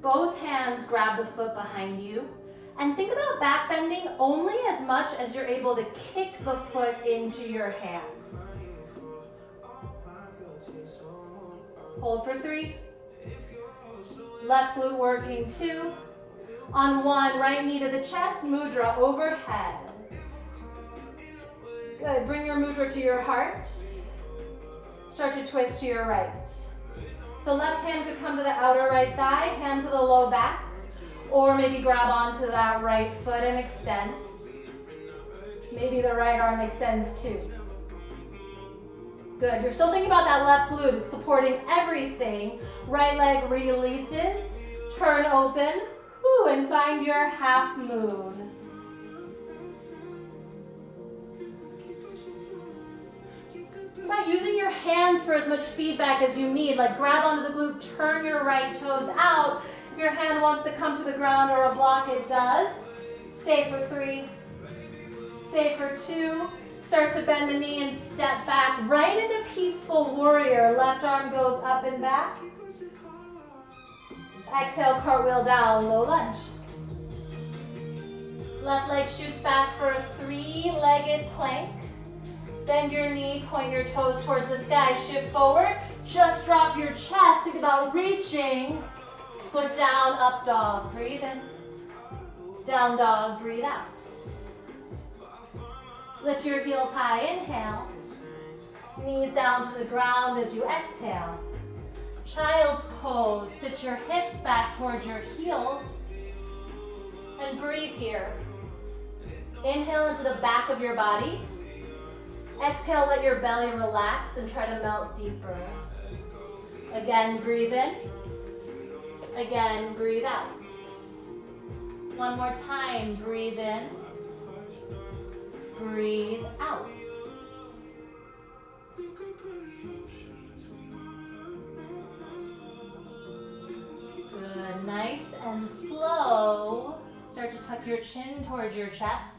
Both hands grab the foot behind you, and think about back bending only as much as you're able to kick the foot into your hands. Hold for 3. Left glute working 2. On 1, right knee to the chest, mudra overhead. Good, bring your mudra to your heart. Start to twist to your right. So left hand could come to the outer right thigh, hand to the low back, or maybe grab onto that right foot and extend. Maybe the right arm extends too. Good, you're still thinking about that left glute. It's supporting everything. Right leg releases, turn open, and find your half moon. About using your hands for as much feedback as you need, like grab onto the glute, turn your right toes out. If your hand wants to come to the ground or a block, it does. Stay for 3, stay for 2. Start to bend the knee and step back right into peaceful warrior. Left arm goes up and back. Exhale, cartwheel down, low lunge. Left leg shoots back for a 3-legged plank. Bend your knee, point your toes towards the sky, shift forward. Just drop your chest, think about reaching. Foot down, up dog, breathe in. Down dog, breathe out. Lift your heels high, inhale. Knees down to the ground as you exhale. Child's pose, sit your hips back towards your heels. And breathe here. Inhale into the back of your body. Exhale, let your belly relax and try to melt deeper. Again, breathe in. Again, breathe out. One more time, breathe in. Breathe out. Good, nice and slow. Start to tuck your chin towards your chest.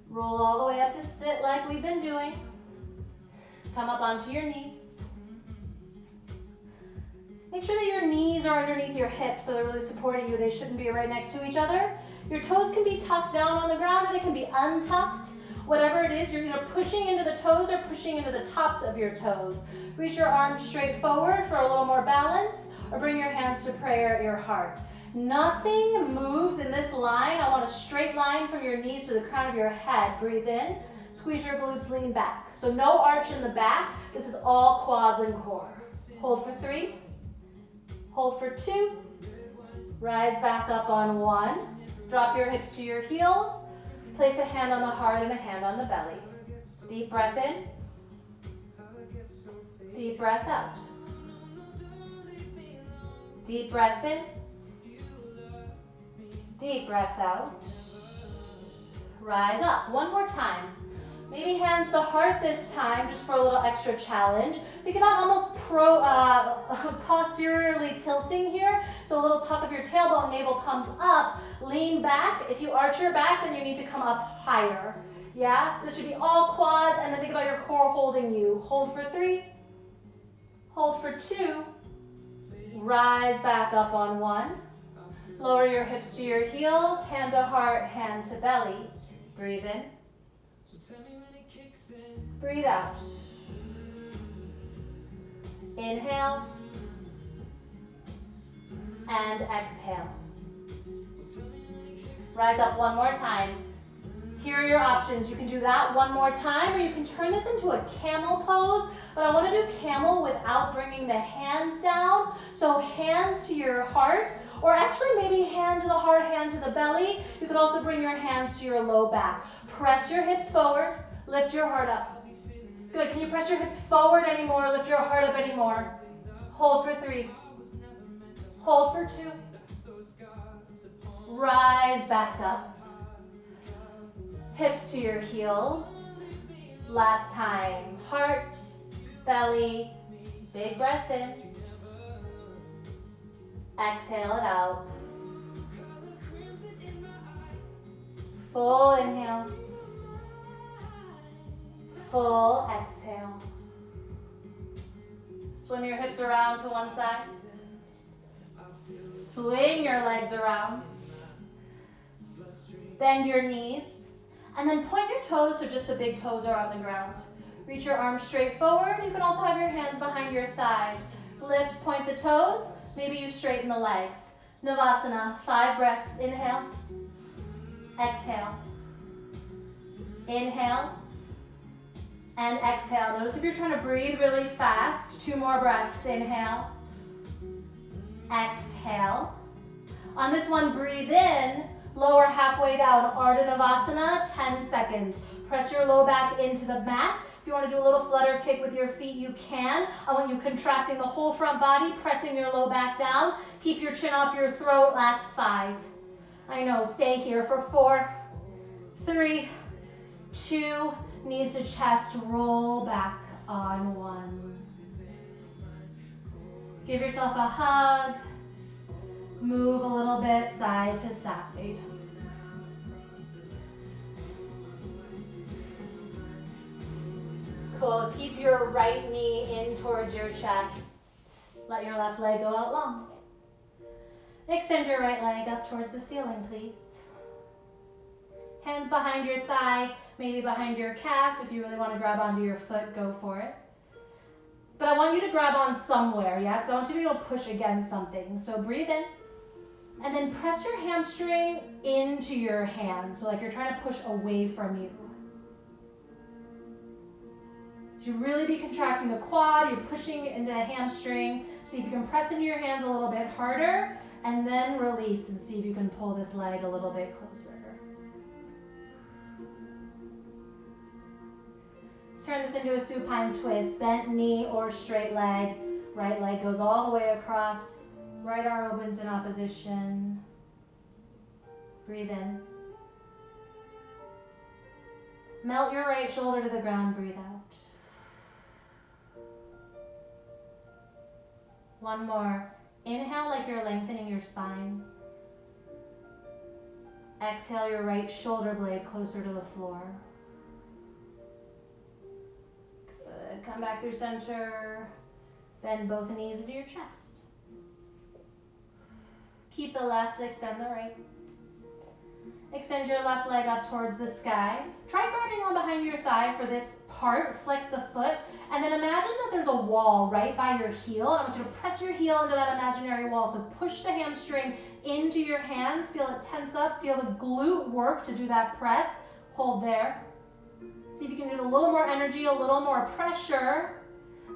Roll all the way up to sit like we've been doing. Come up onto your knees. Make sure that your knees are underneath your hips so they're really supporting you. They shouldn't be right next to each other. Your toes can be tucked down on the ground or they can be untucked. Whatever it is, you're either pushing into the toes or pushing into the tops of your toes. Reach your arms straight forward for a little more balance, or bring your hands to prayer at your heart. Nothing moves in this line. I want a straight line from your knees to the crown of your head. Breathe in, squeeze your glutes, lean back. So no arch in the back. This is all quads and core. Hold for 3, hold for 2, rise back up on 1. Drop your hips to your heels. Place a hand on the heart and a hand on the belly. Deep breath in. Deep breath out. Deep breath in. Deep breath out. Rise up. One more time. Maybe hands to heart this time, just for a little extra challenge. Think about almost posteriorly tilting here. So a little tuck of your tailbone, navel comes up. Lean back. If you arch your back, then you need to come up higher. Yeah? This should be all quads, and then think about your core holding you. Hold for 3. Hold for 2. Rise back up on 1. Lower your hips to your heels. Hand to heart, hand to belly. Breathe in. Breathe out. Inhale. And exhale. Rise up one more time. Here are your options. You can do that one more time, or you can turn this into a camel pose, but I want to do camel without bringing the hands down. So hands to your heart, or actually maybe hand to the heart, hand to the belly. You could also bring your hands to your low back. Press your hips forward, lift your heart up. Good, can you press your hips forward anymore, lift your heart up anymore? Hold for 3. Hold for 2. Rise back up. Hips to your heels. Last time. Heart, belly, big breath in. Exhale it out. Full inhale. Full exhale. Swim your hips around to one side. Swing your legs around. Bend your knees. And then point your toes so just the big toes are on the ground. Reach your arms straight forward. You can also have your hands behind your thighs. Lift, point the toes. Maybe you straighten the legs. Navasana, 5 breaths. Inhale. Exhale. Inhale. And exhale. Notice if you're trying to breathe really fast. 2 more breaths. Inhale. Exhale. On this one, breathe in. Lower halfway down, Ardha Navasana, 10 seconds. Press your low back into the mat. If you want to do a little flutter kick with your feet, you can. I want you contracting the whole front body, pressing your low back down. Keep your chin off your throat, last 5. I know, stay here for 4, 3, 2, knees to chest, roll back on 1. Give yourself a hug. Move a little bit side to side. Cool. Keep your right knee in towards your chest. Let your left leg go out long. Extend your right leg up towards the ceiling, please. Hands behind your thigh, maybe behind your calf. If you really want to grab onto your foot, go for it. But I want you to grab on somewhere, yeah? Because I want you to be able to push against something. So breathe in. And then press your hamstring into your hand. So like you're trying to push away from you. You should really be contracting the quad. You're pushing into the hamstring. See if you can press into your hands a little bit harder. And then release and see if you can pull this leg a little bit closer. Let's turn this into a supine twist. Bent knee or straight leg. Right leg goes all the way across. Right arm opens in opposition. Breathe in. Melt your right shoulder to the ground. Breathe out. One more. Inhale like you're lengthening your spine. Exhale your right shoulder blade closer to the floor. Good. Come back through center. Bend both knees into your chest. Keep the left, extend the right. Extend your left leg up towards the sky. Try grabbing on behind your thigh for this part. Flex the foot. And then imagine that there's a wall right by your heel. I want you to press your heel into that imaginary wall. So push the hamstring into your hands. Feel it tense up. Feel the glute work to do that press. Hold there. See if you can do a little more energy, a little more pressure.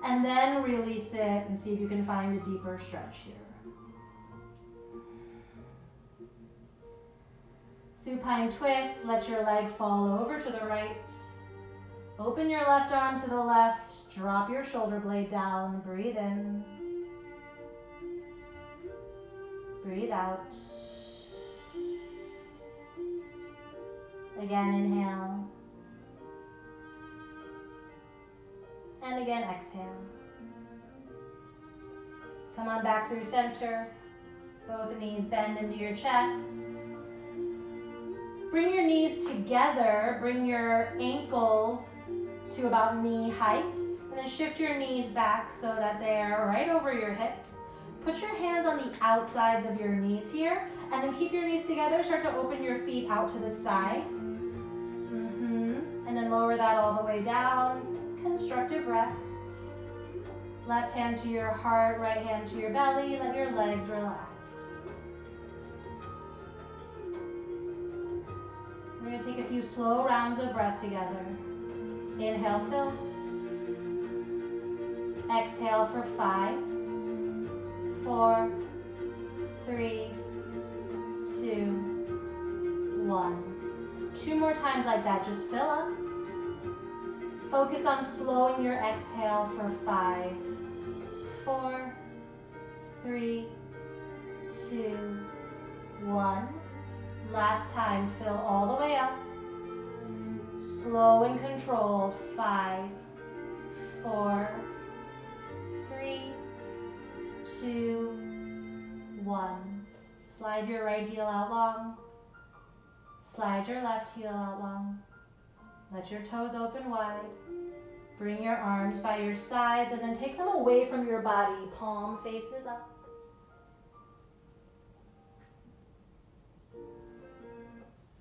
And then release it and see if you can find a deeper stretch here. Supine twist, let your leg fall over to the right. Open your left arm to the left. Drop your shoulder blade down. Breathe in. Breathe out. Again, inhale. And again, exhale. Come on back through center. Both knees bend into your chest. Bring your knees together, bring your ankles to about knee height, and then shift your knees back so that they are right over your hips. Put your hands on the outsides of your knees here, and then keep your knees together. Start to open your feet out to the side. And then lower that all the way down. Constructive rest. Left hand to your heart, right hand to your belly. Let your legs relax. We're going to take a few few slow rounds of breath together. Inhale, fill. Exhale for 5, 4, 3, 2, 1. 2 more times like that, just fill up. Focus on slowing your exhale for 5, 4, 3, 2, 1. Last time, fill all the way up. Slow and controlled. 5, 4, 3, 2, 1. Slide your right heel out long. Slide your left heel out long. Let your toes open wide. Bring your arms by your sides and then take them away from your body. Palm faces up.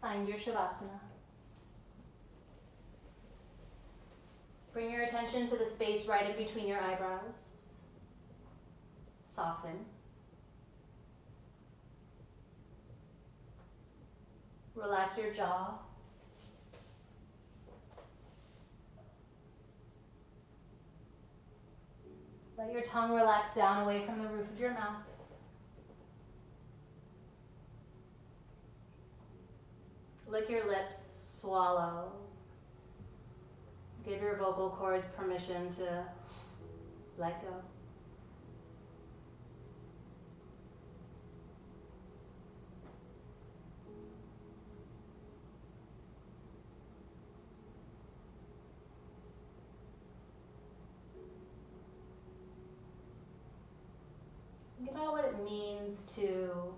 Find your Shavasana. Bring your attention to the space right in between your eyebrows. Soften. Relax your jaw. Let your tongue relax down away from the roof of your mouth. Lick your lips, swallow. Give your vocal cords permission to let go. Think about what it means to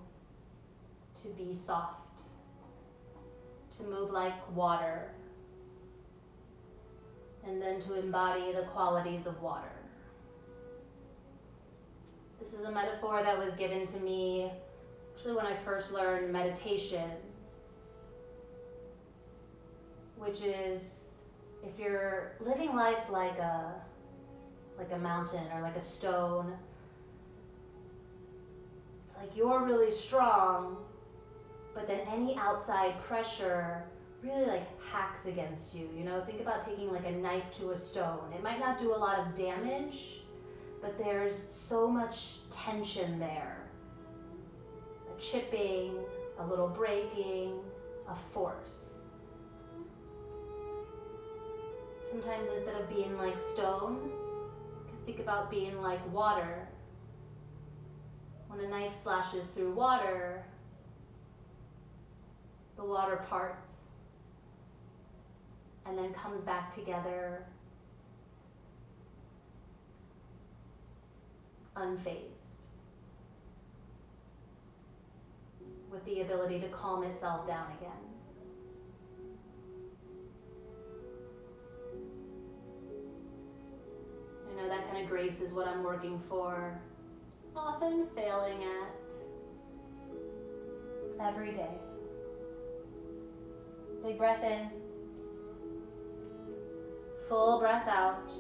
be soft, to move like water, and then to embody the qualities of water. This is a metaphor that was given to me actually when I first learned meditation, which is if you're living life like a mountain or like a stone, it's like you're really strong, but then any outside pressure really like hacks against you. You know, think about taking like a knife to a stone. It might not do a lot of damage, but there's so much tension there. A chipping, a little breaking, a force. Sometimes instead of being like stone, you can think about being like water. When a knife slashes through water, the water parts and then comes back together unfazed, with the ability to calm itself down again. I know that kind of grace is what I'm working for, often failing at every day. Big breath in. Full breath out.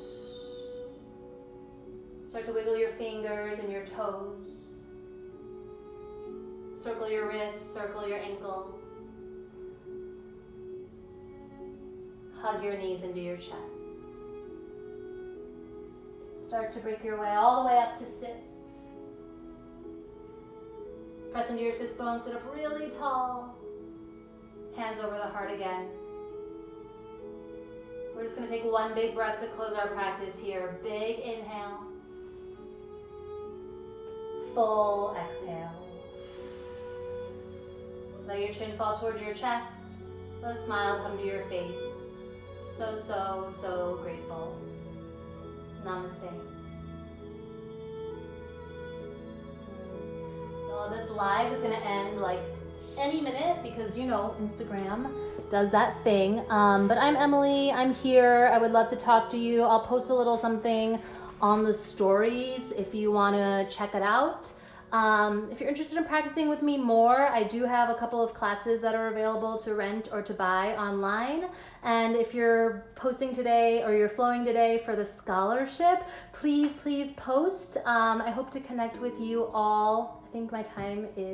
Start to wiggle your fingers and your toes. Circle your wrists, circle your ankles. Hug your knees into your chest. Start to break your way all the way up to sit. Press into your sits bones, sit up really tall. Hands over the heart again. We're just going to take one big breath to close our practice here. Big inhale. Full exhale. Let your chin fall towards your chest. Let a smile come to your face. So, so, so grateful. Namaste. Well, this live is going to end like any minute because, you know, Instagram does that thing. But I'm Emily. I'm here. I would love to talk to you. I'll post a little something on the stories if you want to check it out. If you're interested in practicing with me more, I do have a couple of classes that are available to rent or to buy online. And if you're posting today or you're flowing today for the scholarship, please post. I hope to connect with you all. I think my time is